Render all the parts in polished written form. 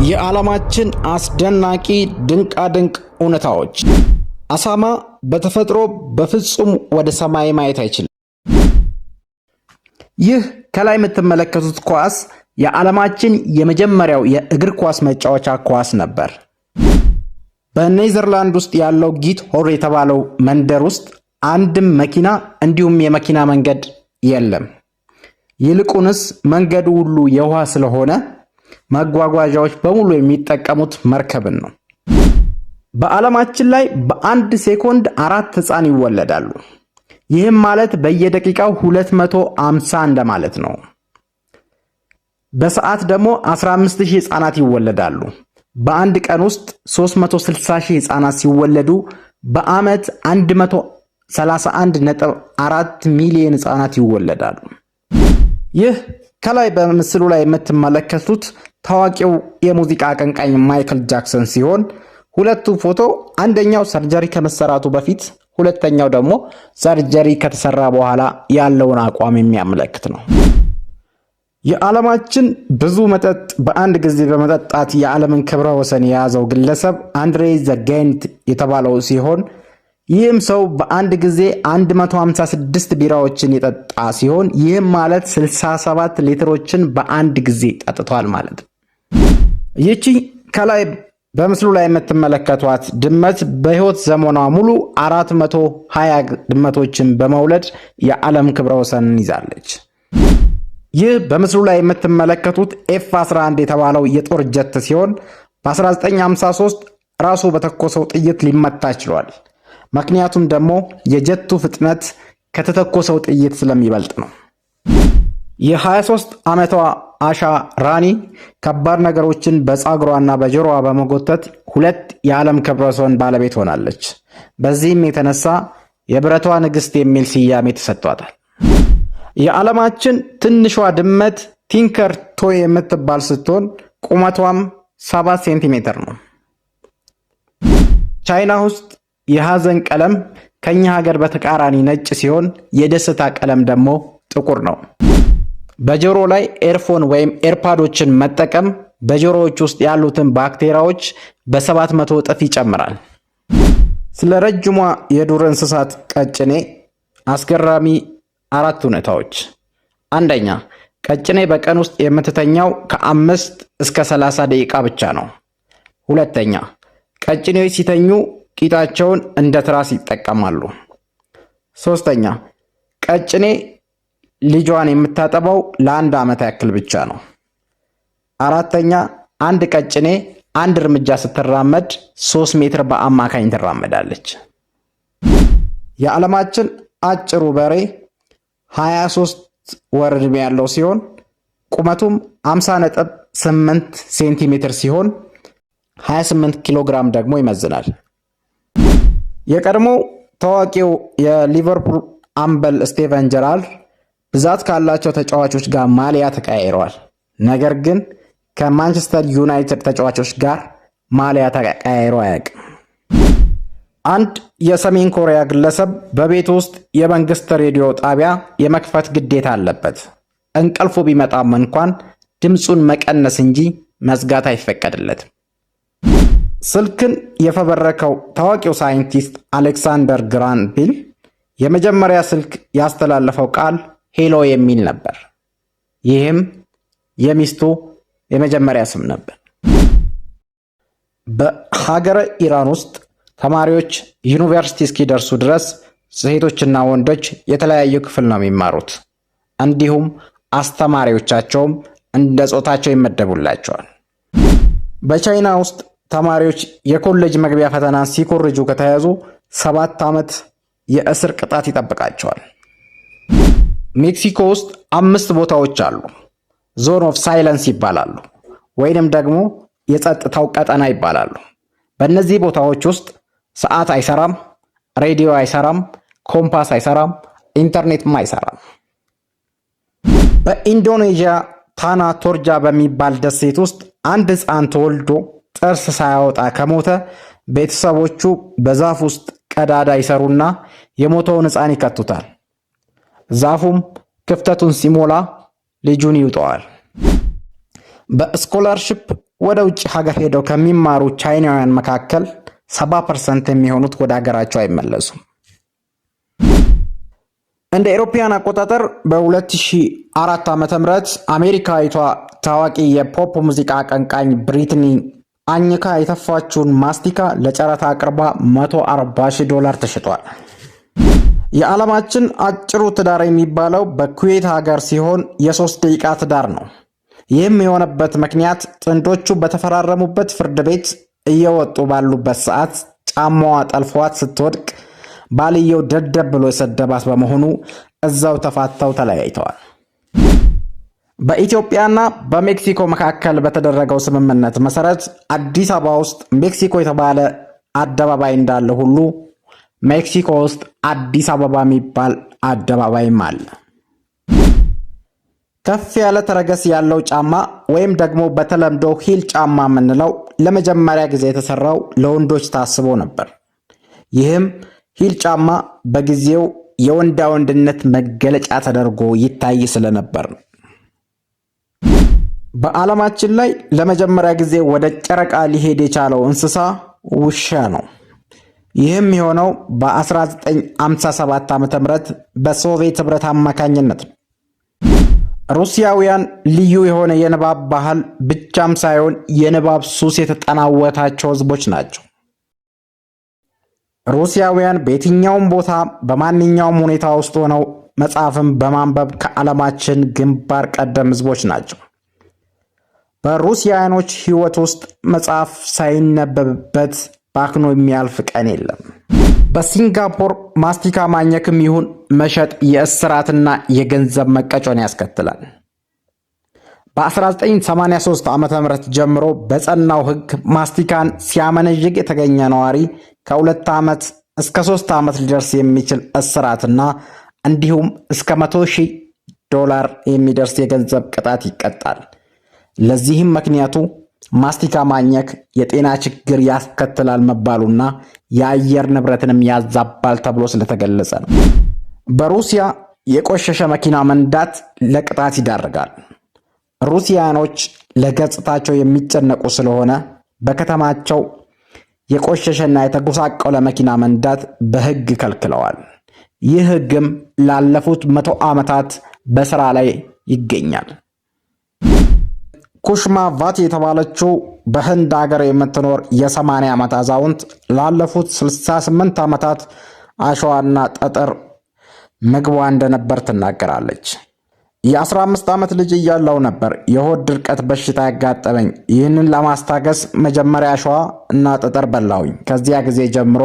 የዓለማችን አስደናቂ ድንቃድንቅ እውነታዎች። አሳማ በተፈጥሮ በፍጹም ወደ ሰማይ ማየት አይችልም። ይህ ከላይ የምትመለከቱት ኳስ የዓለማችን የመጀመሪያው የእግር ኳስ መጫወቻ ኳስ ነበር። በኔዘርላንድ ውስጥ ያለው ጊት ሆር የተባለው መንደር ውስጥ አንድም መኪና እንዲሁም የመኪና መንገድ የለም። ይልቁንስ መንገዱ ሁሉ የውሃ ስለሆነ መጓጓዣዎች በሙሉ የሚጠቀሙት መርከብን ነው። በዓለማችን ላይ በአንድ ሴኮንድ 4 ሕፃን ይወለዳሉ። ይህም ማለት በየደቂቃው 250 እንደማለት ነው። በሰዓት ደግሞ 15000 ሕፃናት ይወለዳሉ። በአንድ ቀን ውስጥ 360000 ሕፃናት ሲወለዱ በዓመት 131.4 ሚሊዮን ሕፃናት ይወለዳሉ። ይህ ከላይ በምስሉ ላይ የምትመለከቱት ታዋቂው የሙዚቃ አቀንቃኝ ማይክል ጃክሰን ሲሆን ሁለቱ ፎቶ አንደኛው ሰርጀሪ ከመሰራቱ በፊት፣ ሁለተኛው ደግሞ ሰርጀሪ ከተሰራ በኋላ ያለውን አቋም የሚያመለክት ነው። የዓለማችን ብዙ መጠጥ በአንድ ጊዜ በመጠጣት የዓለምን ክብረ ወሰን የያዘው ግለሰብ አንድሬ ዘ ጊያንት የተባለው ሲሆን ይህም ሰው በአንድ ጊዜ 156 ቢራዎችን የጠጣ ሲሆን ይህም ማለት 67 ሊትሮችን በአንድ ጊዜ ጠጥቷል ማለት ነው። ይቺ ከላይ በምስሉ ላይ የምትመለከቷት ድመት በሕይወት ዘመኗ ሙሉ 420 ድመቶችን በመውለድ የዓለም ክብረ ወሰንን ይዛለች። ይህ በምስሉ ላይ የምትመለከቱት F-11 የተባለው የጦር ጀት ሲሆን በ1953 ራሱ በተኮሰው ጥይት ሊመታ ችሏል። ምክንያቱም ደግሞ የጀቱ ፍጥነት ከተተኮሰው ጥይት ስለሚበልጥ ነው። የ23 ዓመቷ አሻ ራኒ ከባድ ነገሮችን በፀጉሯና በጆሮዋ በመጎተት 2 የዓለም ክብረ ወሰን ባለቤት ሆናለች። በዚህም የተነሳ የብረቷ ንግሥት የሚል ስያሜ ተሰጥቷታል። የዓለማችን ትንሿ ድመት ቲንከር ቶይ የምትባል ስትሆን ቁመቷም 7 ሴንቲሜትር ነው። ቻይና ውስጥ የሐዘን ቀለም ከኛ ሀገር በተቃራኒ ነጭ ሲሆን የደስታ ቀለም ደግሞ ጥቁር ነው። በጆሮ ላይ ኤርፎን ወይም ኤርፓዶችን መጠቀም በጆሮዎች ውስጥ ያሉትን ባክቴሪያዎች በ700 እጥፍ ይጨምራል። ስለ ረጅሟ የዱር እንስሳት ቀጭኔ አስገራሚ 4 እውነታዎች። አንደኛ፣ ቀጭኔ በቀን ውስጥ የምትተኛው ከ5 እስከ 30 ደቂቃ ብቻ ነው። ሁለተኛ፣ ቀጭኔዎች ሲተኙ ቂጣቸውን እንደ ትራስ ይጠቀማሉ። ሶስተኛ፣ ቀጭኔ ልጇን የምታጠባው ለ1 ዓመት ያክል ብቻ ነው። አራተኛ፣ አንድ ቀጭኔ 1 እርምጃ ስትራመድ 3 ሜትር በአማካኝ ትራመዳለች። የዓለማችን አጭሩ በሬ 23 ወር ዕድሜ ያለው ሲሆን ቁመቱም 50.8 ሴንቲሜትር ሲሆን 28 ኪሎ ግራም ደግሞ ይመዝናል። የቀድሞው ታዋቂው የሊቨርፑል አምበል ስቴቨን ጀራርድ ብዛት ካላቸው ተጫዋቾች ጋር ማሊያ ተቀያይረዋል። ነገር ግን ከማንቸስተር ዩናይትድ ተጫዋቾች ጋር ማሊያ ተቀያይሮ አያውቅም። አንድ የሰሜን ኮሪያ ግለሰብ በቤት ውስጥ የመንግስት ሬዲዮ ጣቢያ የመክፈት ግዴታ አለበት። እንቅልፉ ቢመጣም እንኳን ድምፁን መቀነስ እንጂ መዝጋት አይፈቀድለትም። ስልክን የፈበረከው ታዋቂው ሳይንቲስት አሌክሳንደር ግራሃም ቤል የመጀመሪያ ስልክ ያስተላለፈው ቃል ሄሎ የሚል ነበር። ይህም የሚስቱ የመጀመሪያ ስም ነበር። በሀገረ ኢራን ውስጥ ተማሪዎች ዩኒቨርሲቲ እስኪደርሱ ድረስ ሴቶችና ወንዶች የተለያዩ ክፍል ነው የሚማሩት። እንዲሁም አስተማሪዎቻቸውም እንደ ጾታቸው ይመደቡላቸዋል። በቻይና ውስጥ ተማሪዎች የኮሌጅ መግቢያ ፈተና ሲኮርጁ ከተያዙ 7 ዓመት የእስር ቅጣት ይጠብቃቸዋል። ሜክሲኮ ውስጥ 5 ቦታዎች አሉ። ዞን ኦፍ ሳይለንስ ይባላሉ፣ ወይንም ደግሞ የጸጥታው ቀጠና ይባላሉ። በእነዚህ ቦታዎች ውስጥ ሰዓት አይሰራም፣ ሬዲዮ አይሰራም፣ ኮምፓስ አይሰራም፣ ኢንተርኔትም አይሰራም። በኢንዶኔዥያ ታና ቶርጃ በሚባል ደሴት ውስጥ አንድ ሕፃን ተወልዶ ጥርስ ሳያወጣ ከሞተ ቤተሰቦቹ በዛፍ ውስጥ ቀዳዳ ይሰሩና የሞተውን ሕፃን ይከቱታል። ዛፉም ክፍተቱን ሲሞላ ልጁን ይውጠዋል። በስኮላርሺፕ ወደ ውጭ ሀገር ሄደው ከሚማሩ ቻይናውያን መካከል 70% የሚሆኑት ወደ ሀገራቸው አይመለሱም። እንደ አውሮፓውያን አቆጣጠር በ2004 ዓ.ም አሜሪካዊቷ ታዋቂ የፖፕ ሙዚቃ አቀንቃኝ ብሪትኒ አኝካ የተፋችውን ማስቲካ ለጨረታ አቅርባ $140,000 ተሽጧል። የዓለማችን አጭሩ ትዳር የሚባለው በኩዌት ሀገር ሲሆን የ3 ደቂቃ ትዳር ነው። ይህም የሆነበት ምክንያት ጥንዶቹ በተፈራረሙበት ፍርድ ቤት እየወጡ ባሉበት ሰዓት ጫማዋ ጠልፏት ስትወድቅ ባልየው ደደብ ብሎ የሰደባት በመሆኑ እዛው ተፋተው ተለያይተዋል። በኢትዮጵያና በሜክሲኮ መካከል በተደረገው ስምምነት መሰረት አዲስ አበባ ውስጥ ሜክሲኮ የተባለ አደባባይ እንዳለ ሁሉ ሜክሲኮ ውስጥ አዲስ አበባ የሚባል አደባባይም አለ። ከፍ ያለ ተረከዝ ያለው ጫማ ወይም ደግሞ በተለምዶ ሂል ጫማ የምንለው ለመጀመሪያ ጊዜ የተሰራው ለወንዶች ታስቦ ነበር። ይህም ሂል ጫማ በጊዜው የወንዳ ወንድነት መገለጫ ተደርጎ ይታይ ስለነበር ነው። በዓለማችን ላይ ለመጀመሪያ ጊዜ ወደ ጨረቃ ሊሄድ የቻለው እንስሳ ውሻ ነው። ይህም የሆነው በ1957 ዓ.ም በሶቪየት ህብረት አማካኝነት ነው። ሩሲያውያን ልዩ የሆነ የንባብ ባህል ብቻም ሳይሆን የንባብ ሱስ የተጠናወታቸው ህዝቦች ናቸው። ሩሲያውያን በየትኛውም ቦታ በማንኛውም ሁኔታ ውስጥ ሆነው መጽሐፍን በማንበብ ከዓለማችን ግንባር ቀደም ህዝቦች ናቸው። በሩሲያኖች ህይወት ውስጥ መጽሐፍ ሳይነበብበት ባክኖ የሚያልፍ ቀን የለም። በሲንጋፖር ማስቲካ ማኘክም ይሁን መሸጥ የእስራትና የገንዘብ መቀጮን ያስከትላል። በ1983 ዓ.ም ጀምሮ በጸናው ህግ ማስቲካን ሲያመነዥግ የተገኘ ነዋሪ ከ2 ዓመት እስከ 3 ዓመት ሊደርስ የሚችል እስራትና እንዲሁም እስከ $100,000 የሚደርስ የገንዘብ ቅጣት ይቀጣል። ለዚህም ምክንያቱ ማስቲካ ማኘክ የጤና ችግር ያስከትላል መባሉና የአየር ንብረትንም ያዛባል ተብሎ ስለተገለጸ ነው። በሩሲያ የቆሸሸ መኪና መንዳት ለቅጣት ይዳርጋል። ሩሲያኖች ለገጽታቸው የሚጨነቁ ስለሆነ በከተማቸው የቆሸሸና የተጎሳቆለ መኪና መንዳት በህግ ከልክለዋል። ይህ ህግም ላለፉት 100 ዓመታት በስራ ላይ ይገኛል። ኩሽማ ቫቲ የተባለችው በህንድ ሀገር የምትኖር የ80 ዓመት አዛውንት ላለፉት 68 ዓመታት አሸዋና ጠጠር ምግቧ እንደነበር ትናገራለች። የ15 ዓመት ልጅ እያለው ነበር የሆድ ድርቀት በሽታ ያጋጠመኝ። ይህንን ለማስታገስ መጀመሪያ አሸዋ እና ጠጠር በላሁኝ። ከዚያ ጊዜ ጀምሮ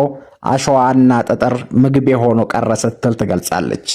አሸዋ እና ጠጠር ምግቤ ሆኖ ቀረ ስትል ትገልጻለች።